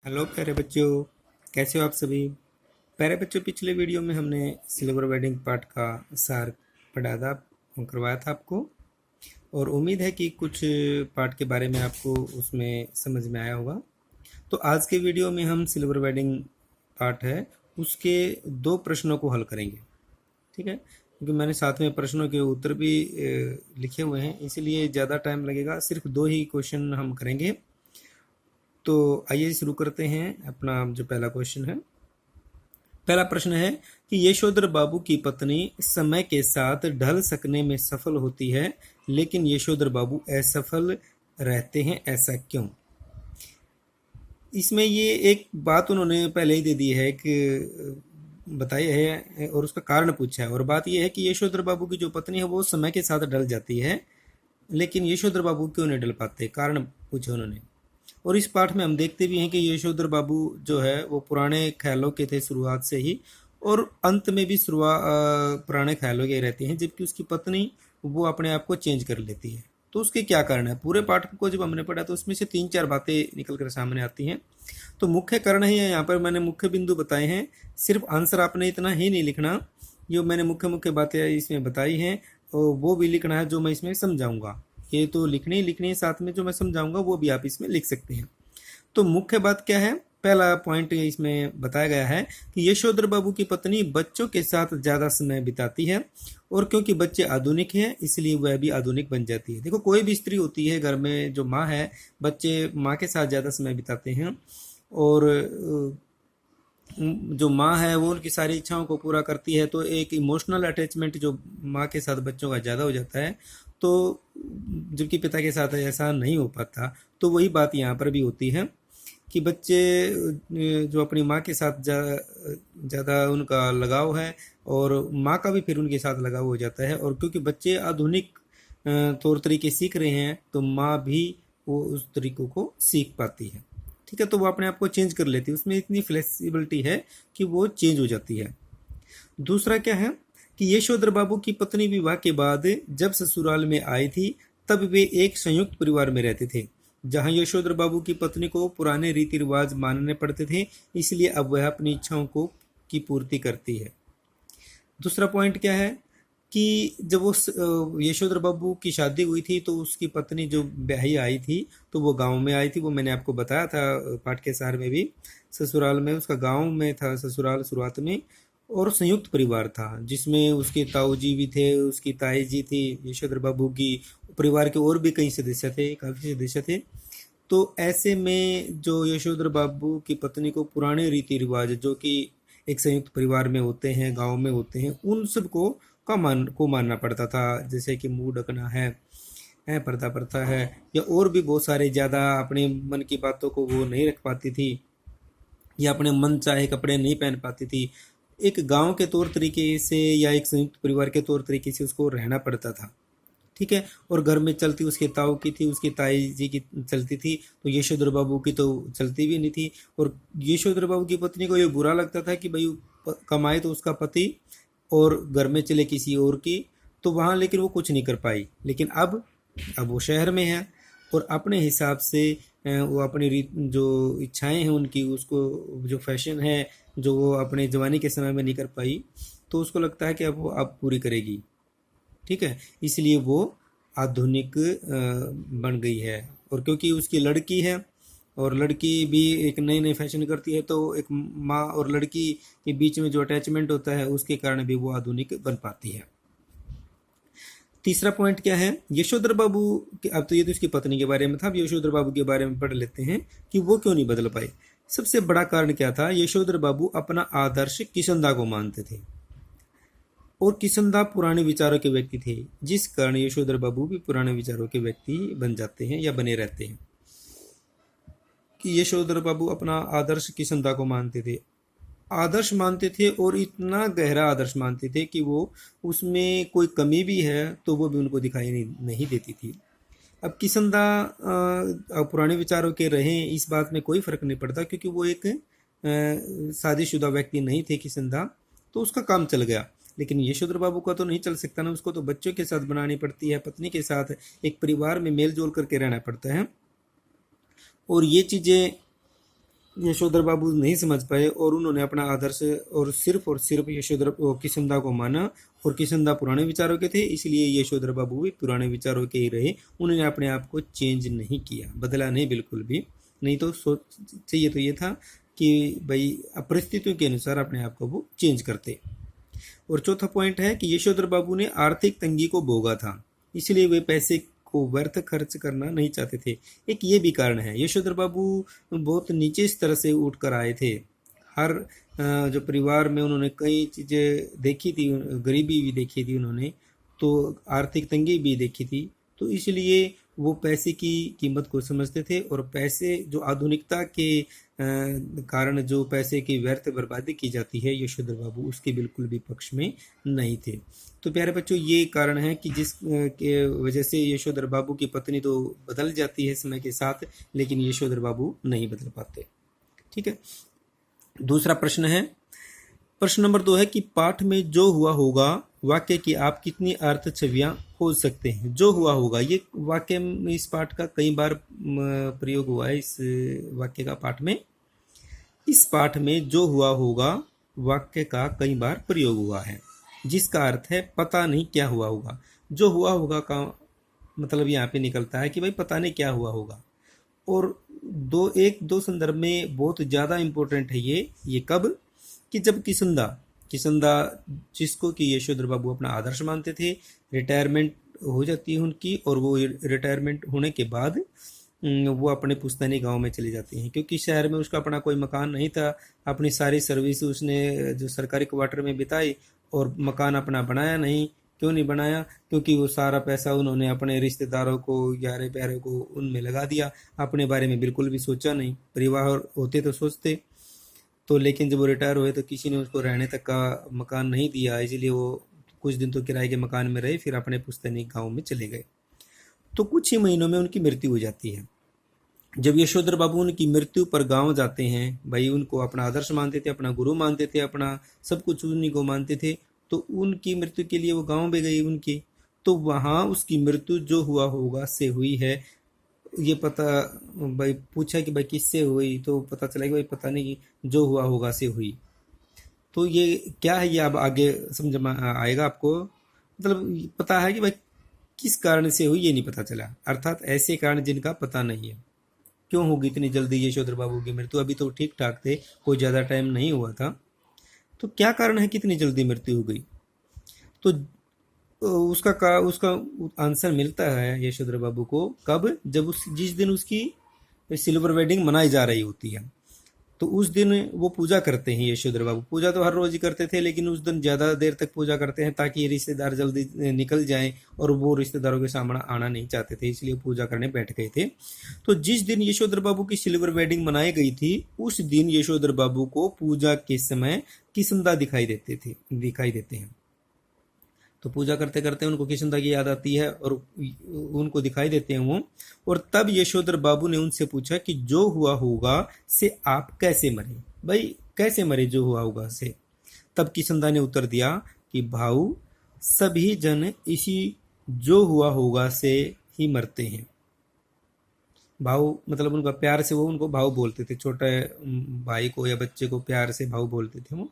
Hello प्यारे बच्चों, कैसे हो आप सभी। प्यारे बच्चों, पिछले वीडियो में हमने सिल्वर वेडिंग पार्ट का सार पढ़ा था, करवाया था आपको, और उम्मीद है कि कुछ पार्ट के बारे में आपको उसमें समझ में आया होगा। तो आज के वीडियो में हम सिल्वर वेडिंग पार्ट है उसके 2 प्रश्नों को हल करेंगे। ठीक है, क्योंकि मैंने साथ में प्रश्नों के उत्तर भी लिखे हुए हैं, इसलिए ज़्यादा टाइम लगेगा। सिर्फ 2 ही क्वेश्चन हम करेंगे। तो आइए शुरू करते हैं। अपना जो पहला क्वेश्चन है, पहला प्रश्न है कि यशोधर बाबू की पत्नी समय के साथ ढल सकने में सफल होती है, लेकिन यशोधर बाबू असफल रहते हैं, ऐसा क्यों। इसमें ये एक बात उन्होंने पहले ही दे दी है कि बताई है, और उसका कारण पूछा है। और बात यह है कि यशोधर बाबू की जो पत्नी है वो समय के साथ ढल जाती है, लेकिन यशोधर बाबू क्यों नहीं ढल पाते, कारण पूछे उन्होंने। और इस पाठ में हम देखते भी हैं कि यशोधर बाबू जो है वो पुराने ख्यालों के थे शुरुआत से ही, और अंत में भी शुरुआत पुराने ख्यालों के रहते हैं, जबकि उसकी पत्नी वो अपने आप को चेंज कर लेती है। तो उसके क्या कारण है, पूरे पाठ को जब हमने पढ़ा तो उसमें से 3-4 बातें निकल कर सामने आती हैं। तो मुख्य कारण ही है, यहाँ पर मैंने मुख्य बिंदु बताए हैं। सिर्फ आंसर आपने इतना ही नहीं लिखना, जो मैंने मुख्य मुख्य बातें इसमें बताई हैं वो भी लिखना है, जो मैं इसमें समझाऊंगा। ये तो लिखनी ही लिखनी है, साथ में जो मैं समझाऊंगा वो भी आप इसमें लिख सकते हैं। तो मुख्य बात क्या है, पहला पॉइंट इसमें बताया गया है कि यशोधर बाबू की पत्नी बच्चों के साथ ज़्यादा समय बिताती है, और क्योंकि बच्चे आधुनिक हैं इसलिए वह भी आधुनिक बन जाती है। देखो, कोई भी स्त्री होती है घर में, जो माँ है, बच्चे माँ के साथ ज़्यादा समय बिताते हैं, और जो माँ है वो उनकी सारी इच्छाओं को पूरा करती है, तो एक इमोशनल अटैचमेंट जो माँ के साथ बच्चों का ज़्यादा हो जाता है, तो जबकि पिता के साथ ऐसा नहीं हो पाता। तो वही बात यहाँ पर भी होती है कि बच्चे जो अपनी माँ के साथ ज़्यादा उनका लगाव है, और माँ का भी फिर उनके साथ लगाव हो जाता है। और क्योंकि बच्चे आधुनिक तौर तरीके सीख रहे हैं, तो माँ भी वो उस तरीकों को सीख पाती है। ठीक है, तो वो अपने आप को चेंज कर लेती है, उसमें इतनी फ्लेक्सिबिलिटी है कि वो चेंज हो जाती है। दूसरा क्या है कि यशोधर बाबू की पत्नी विवाह के बाद जब ससुराल में आई थी, तब वे एक संयुक्त परिवार में रहते थे, जहां यशोधर बाबू की पत्नी को पुराने रीति रिवाज मानने पड़ते थे, इसलिए अब वह अपनी इच्छाओं को की पूर्ति करती है। दूसरा पॉइंट क्या है कि जब वो यशोधर बाबू की शादी हुई थी, तो उसकी पत्नी जो ब्याही आई थी, तो वो गांव में आई थी। वो मैंने आपको बताया था पाठ के सार में भी, ससुराल में उसका गांव में था ससुराल शुरुआत में। और संयुक्त परिवार था जिसमें उसके ताऊ जी भी थे, उसकी ताई जी थी यशोधर बाबू की, परिवार के और भी कई सदस्य थे, काफ़ी सदस्य थे। तो ऐसे में जो यशोधर बाबू की पत्नी को पुराने रीति रिवाज जो कि एक संयुक्त परिवार में होते हैं, गांव में होते हैं, उन सब को मानना पड़ता था। जैसे कि मुंह ढकना है, पर्दा प्रथा है, या और भी बहुत सारे ज़्यादा अपने मन की बातों को वो नहीं रख पाती थी, या अपने मन चाहे कपड़े नहीं पहन पाती थी। एक गांव के तौर तरीके से या एक संयुक्त परिवार के तौर तरीके से उसको रहना पड़ता था। ठीक है, और घर में चलती उसके ताऊ की थी, उसकी ताई जी की चलती थी, तो यशोधर बाबू की तो चलती भी नहीं थी। और यशोधर बाबू की पत्नी को ये बुरा लगता था कि भाई कमाए तो उसका पति, और घर में चले किसी और की, तो वहाँ लेकिन वो कुछ नहीं कर पाई। लेकिन अब वो शहर में है, और अपने हिसाब से वो अपनी जो इच्छाएं हैं उनकी, उसको जो फैशन है जो वो अपने जवानी के समय में नहीं कर पाई, तो उसको लगता है कि अब वो अब पूरी करेगी। ठीक है, इसलिए वो आधुनिक बन गई है। और क्योंकि उसकी लड़की है, और लड़की भी एक नई नई फैशन करती है, तो एक माँ और लड़की के बीच में जो अटैचमेंट होता है उसके कारण भी वो आधुनिक बन पाती है। तीसरा पॉइंट क्या है, यशोधर बाबू अब तो ये तो इसकी पत्नी के बारे में था, अब यशोधर बाबू के बारे में पढ़ लेते हैं कि वो क्यों नहीं बदल पाए। सबसे बड़ा कारण क्या था, यशोधर बाबू अपना आदर्श किशनदा को मानते थे, और किशनदा पुराने विचारों के व्यक्ति थे, जिस कारण यशोधर बाबू भी पुराने विचारों के व्यक्ति बन जाते हैं या बने रहते हैं। कि यशोधर बाबू अपना आदर्श किशनदा को मानते थे, आदर्श मानते थे, और इतना गहरा आदर्श मानते थे कि वो उसमें कोई कमी भी है तो वो भी उनको दिखाई नहीं देती थी। अब किशनदा पुराने विचारों के रहें, इस बात में कोई फर्क नहीं पड़ता, क्योंकि वो एक शादीशुदा व्यक्ति नहीं थे किशनदा, तो उसका काम चल गया। लेकिन यशोधर बाबू का तो नहीं चल सकता ना, उसको तो बच्चों के साथ बनानी पड़ती है, पत्नी के साथ एक परिवार में मेल जोल करके रहना पड़ता है। और ये चीज़ें यशोधर बाबू नहीं समझ पाए और उन्होंने अपना आदर्श और सिर्फ यशोधर किशनदा को माना, और किशनदा पुराने विचारों के थे, इसलिए यशोधर बाबू भी पुराने विचारों के ही रहे। उन्होंने अपने आप को चेंज नहीं किया, बदला नहीं बिल्कुल भी। नहीं तो सोच चाहिए तो ये था कि भाई परिस्थितियों के अनुसार अपने आप को वो चेंज करते। और चौथा पॉइंट है कि यशोधर बाबू ने आर्थिक तंगी को भोगा था, इसलिए वे पैसे को व्यर्थ खर्च करना नहीं चाहते थे। एक ये भी कारण है, यशोधर बाबू बहुत नीचे स्तर से उठकर आए थे। हर जो परिवार में उन्होंने कई चीज़ें देखी थी, गरीबी भी देखी थी उन्होंने, तो आर्थिक तंगी भी देखी थी। तो इसलिए वो पैसे की कीमत को समझते थे, और पैसे जो आधुनिकता के कारण जो पैसे की व्यर्थ बर्बादी की जाती है, यशोधर बाबू उसके बिल्कुल भी पक्ष में नहीं थे। तो प्यारे बच्चों, ये कारण है कि जिस के वजह से यशोधर बाबू की पत्नी तो बदल जाती है समय के साथ, लेकिन यशोधर बाबू नहीं बदल पाते। ठीक है, दूसरा प्रश्न है, प्रश्न नंबर 2 है कि पाठ में जो हुआ होगा वाक्य की आप कितनी अर्थ छवियां खोज सकते हैं। जो हुआ होगा, ये वाक्य में इस पाठ का कई बार प्रयोग हुआ है। इस वाक्य का पाठ में, इस पाठ में जो हुआ होगा वाक्य का कई बार प्रयोग हुआ है, जिसका अर्थ है पता नहीं क्या हुआ होगा। जो हुआ होगा का मतलब यहाँ पे निकलता है कि भाई पता नहीं क्या हुआ होगा। और एक दो संदर्भ में बहुत ज़्यादा इम्पोर्टेंट है ये कब, कि जब किसंदा जिसको कि यशोधर बाबू अपना आदर्श मानते थे, रिटायरमेंट हो जाती है उनकी, और वो रिटायरमेंट होने के बाद वो अपने पुश्तैनी गांव में चले जाते हैं, क्योंकि शहर में उसका अपना कोई मकान नहीं था। अपनी सारी सर्विस उसने जो सरकारी क्वार्टर में बिताई, और मकान अपना बनाया नहीं। क्यों नहीं बनाया? क्योंकि वो सारा पैसा उन्होंने अपने रिश्तेदारों को, यारे प्यारे को उनमें लगा दिया। अपने बारे में बिल्कुल भी सोचा नहीं। परिवार होते तो सोचते। तो लेकिन जब वो रिटायर हुए तो किसी ने उसको रहने तक का मकान नहीं दिया, इसलिए वो कुछ दिन तो किराए के मकान में रहे, फिर अपने पुश्तैनी गाँव में चले गए। तो कुछ ही महीनों में उनकी मृत्यु हो जाती है। जब यशोधर बाबू उनकी मृत्यु पर गांव जाते हैं, भाई उनको अपना आदर्श मानते थे, अपना गुरु मानते थे, अपना सब कुछ उन्हीं को मानते थे, तो उनकी मृत्यु के लिए वो गांव में गई उनकी। तो वहां उसकी मृत्यु जो हुआ होगा से हुई है। ये पता, भाई पूछा कि भाई किससे हुई, तो पता चला कि भाई पता नहीं, जो हुआ होगा से हुई। तो ये क्या है, ये अब आगे समझ में आएगा आपको। मतलब पता है कि भाई किस कारण से हुई, ये नहीं पता चला, अर्थात ऐसे कारण जिनका पता नहीं है। क्यों होगी इतनी जल्दी यशोधर बाबू की मृत्यु? अभी तो ठीक ठाक थे, कोई ज़्यादा टाइम नहीं हुआ था। तो क्या कारण है कि इतनी जल्दी मृत्यु हो गई? तो उसका आंसर मिलता है यशोधर बाबू को कब, जब जिस दिन उसकी सिल्वर वेडिंग मनाई जा रही होती है, तो उस दिन वो पूजा करते हैं यशोधर बाबू। पूजा तो हर रोज ही करते थे, लेकिन उस दिन ज़्यादा देर तक पूजा करते हैं ताकि ये रिश्तेदार जल्दी निकल जाएं, और वो रिश्तेदारों के सामने आना नहीं चाहते थे, इसलिए पूजा करने बैठ गए थे। तो जिस दिन यशोधर बाबू की सिल्वर वेडिंग मनाई गई थी, उस दिन यशोधर बाबू को पूजा के समय किस्मदा दिखाई देते हैं। तो पूजा करते करते उनको किशनदा की याद आती है, और उनको दिखाई देते हैं वो। और तब यशोधर बाबू ने उनसे पूछा कि जो हुआ होगा से आप कैसे मरे? भाई कैसे मरे जो हुआ होगा से? तब किशनदा ने उत्तर दिया कि भाऊ, सभी जन इसी जो हुआ होगा से ही मरते हैं। भाऊ मतलब उनका प्यार से वो उनको भाऊ बोलते थे, छोटे भाई को या बच्चे को प्यार से भाऊ बोलते थे वो।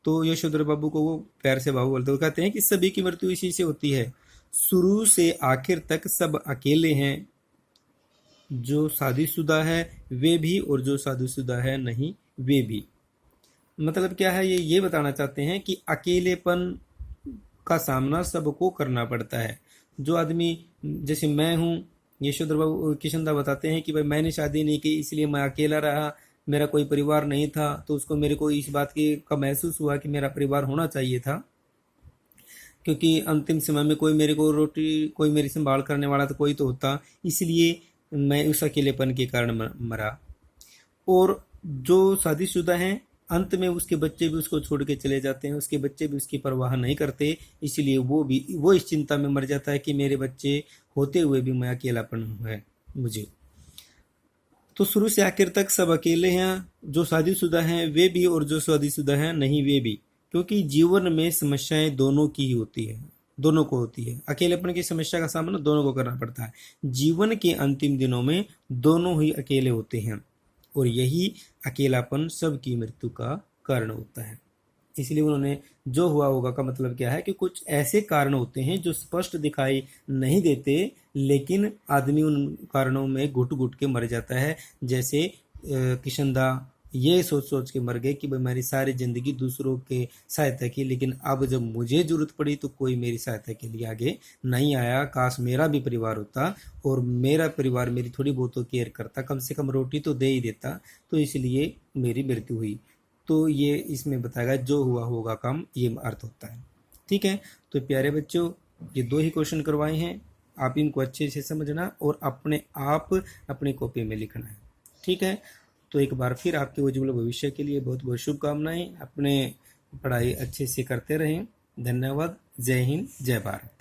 तो यशोधर बाबू को वो प्यार से भाऊ बोलते, वो कहते हैं कि सभी की मृत्यु इसी से होती है। शुरू से आखिर तक सब अकेले हैं। जो शादीशुदा है वे भी, और जो शादीशुदा है नहीं वे भी। मतलब क्या है, ये बताना चाहते हैं कि अकेलेपन का सामना सबको करना पड़ता है। जो आदमी, जैसे मैं हूँ, यशोधर बाबू किशनदा बताते हैं कि भाई मैंने शादी नहीं की, इसलिए मैं अकेला रहा, मेरा कोई परिवार नहीं था। तो उसको, मेरे को इस बात की का महसूस हुआ कि मेरा परिवार होना चाहिए था, क्योंकि अंतिम समय में कोई मेरे को रोटी, कोई मेरी संभाल करने वाला तो कोई तो होता, इसलिए मैं उस अकेलेपन के कारण मरा। और जो शादीशुदा हैं, अंत में उसके बच्चे भी उसको छोड़ के चले जाते हैं, उसके बच्चे भी उसकी परवाह नहीं करते, इसलिए वो इस चिंता में मर जाता है कि मेरे बच्चे होते हुए भी मैं अकेलापन है मुझे। तो शुरू से आखिर तक सब अकेले हैं। जो शादीशुदा हैं वे भी, और जो शादीशुदा हैं नहीं वे भी, क्योंकि जीवन में समस्याएं दोनों की ही होती है, दोनों को होती है। अकेलेपन की समस्या का सामना दोनों को करना पड़ता है। जीवन के अंतिम दिनों में दोनों ही अकेले होते हैं। और यही अकेलापन सबकी मृत्यु का कारण होता है। इसलिए उन्होंने जो हुआ होगा का मतलब क्या है कि कुछ ऐसे कारण होते हैं जो स्पष्ट दिखाई नहीं देते, लेकिन आदमी उन कारणों में घुट घुट के मर जाता है। जैसे किशनदा ये सोच सोच के मर गए कि भाई मेरी सारी जिंदगी दूसरों के सहायता की, लेकिन अब जब मुझे जरूरत पड़ी तो कोई मेरी सहायता के लिए आगे नहीं आया। काश मेरा भी परिवार होता और मेरा परिवार मेरी थोड़ी बहुत तो केयर करता, कम से कम रोटी तो दे ही देता, तो इसलिए मेरी मृत्यु हुई। तो ये इसमें बताएगा जो हुआ होगा काम, ये अर्थ होता है। ठीक है, तो प्यारे बच्चों, ये 2 ही क्वेश्चन करवाए हैं, आप इनको अच्छे से समझना और अपने आप अपनी कॉपी में लिखना है। ठीक है, तो एक बार फिर आपके उज्ज्वल भविष्य के लिए बहुत बहुत शुभकामनाएं। अपने पढ़ाई अच्छे से करते रहें। धन्यवाद। जय हिंद, जय भारत।